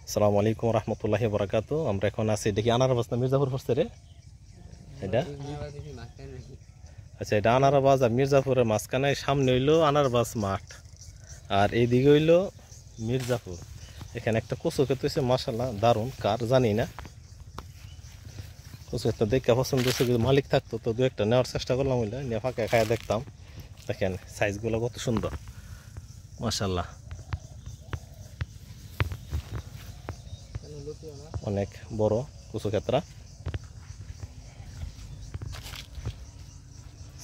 আসসালামু আলাইকুম রহমতুল্লাহি বরকাতু। আমরা এখন আছি দেখি আনারবাজ না মির্জাপুর পড়ছে রে এটা। আচ্ছা, এটা আনারবাজ আর মির্জাপুরের মাঝখানে, সামনে হইলো আনারবাজ মাঠ আর এইদিকে হইলো মির্জাপুর। এখানে একটা কচু ক্ষেত হয়েছে, মাশাআল্লাহ দারুণ, কার জানি না। কচু ক্ষেতটা দেখে পছন্দ হয়েছে, যদি মালিক থাকতো তো দু একটা নেওয়ার চেষ্টা করলাম, হইলে নিয়ে ফাঁকা খায় দেখতাম। দেখেন সাইজগুলো কত সুন্দর, মাশাআল্লাহ অনেক বড় কচু ক্ষেত্রা।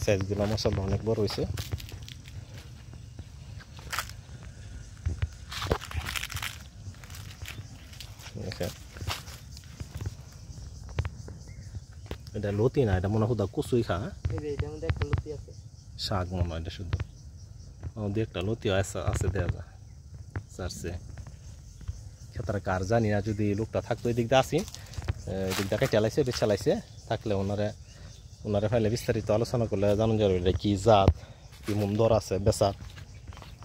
সাইজগুলো মাশাআল্লাহ অনেক বড় হয়েছে। এটা লতি না, এটা মনে হয় কচুই খা, শাক মনে হয় এটা শুধু। দু একটা লতি আছে দেওয়া যায় চারছে ক্ষেত্রে, কার জানি না। যদি লোকটা থাকতো এই দিক দিয়ে আসি, এদিক দিয়ে চালাইছে বেশ চালাইছে থাকলে ওনারে ফাইলে বিস্তারিত আলোচনা করলে জানুন যাবে এটা কি জাত, কি মন দর আছে বেচার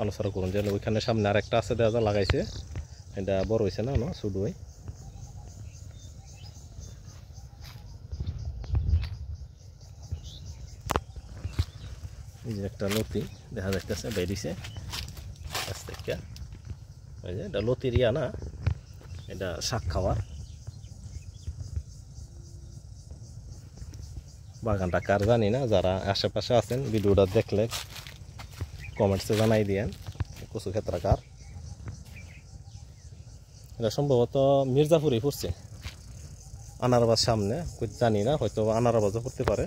আলোচনা করুন। যেন ওইখানে সামনে আর একটা আছে দেওয়া লাগাইছে, এটা বড় হয়েছে না ছোট হয়। এই যে একটা লতি দেখা যাইতেছে বেরিয়েছে গাছ থেকে। ওই যে এটা লতির ইয়া না, এটা শাক খাওয়ার। বাগানটা কার জানি না, যারা আশেপাশে আছেন ভিডিওটা দেখলে কমেন্টসে জানাই দিয়েন কচু ক্ষেত্রা কার। এটা সম্ভবত মির্জাপুরই পড়ছে, আনারবাজ সামনে জানি না, হয়তো আনারবাজও পড়তে পারে,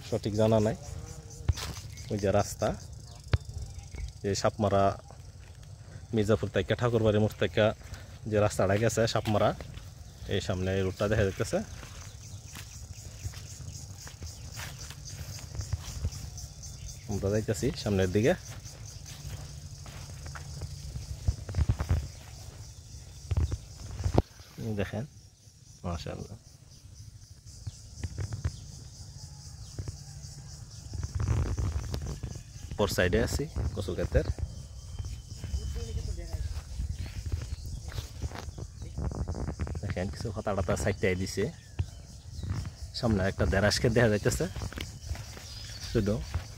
সঠিক জানা নাই। ওই যে রাস্তা, যে সাপমারা মির্জাপুর থেকে ঠাকুরবাড়ির মোড় থেকে যে রাস্তাটা গেছে সাপমারা, এই সামনে এই রোডটা দেখা যাইতেছে। আমরা যাইতেছি সামনের দিকে। দেখেন মাশাআল্লাহ, পর সাইডে আছি কচু ক্ষেতের। দেখেন কিছু পাতা টাতা সাইডটাই দিছে, সামনে একটা দেরাস ক্ষেত দেখা যাইতেছে শুধু।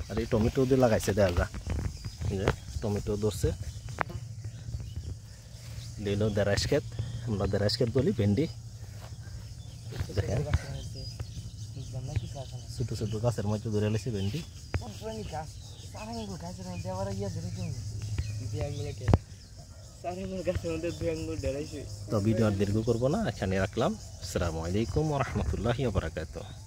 আর এই টমেটো দিয়ে লাগাইছে দেখা যা, যে টমেটো ধরছে। দিল দেরাস ক্ষেত, আমরা দেরাস ক্ষেত বলি ভেন্ডি। দেখেন ছোট ছোট গাছের মধ্যে ধরে লেছে ভেন্ডি। তো ভিডিও আর দীর্ঘ করবো না, এখানে রাখলাম। আসসালামু আলাইকুম ওয়া রাহমাতুল্লাহি ওয়া বারাকাতুহু।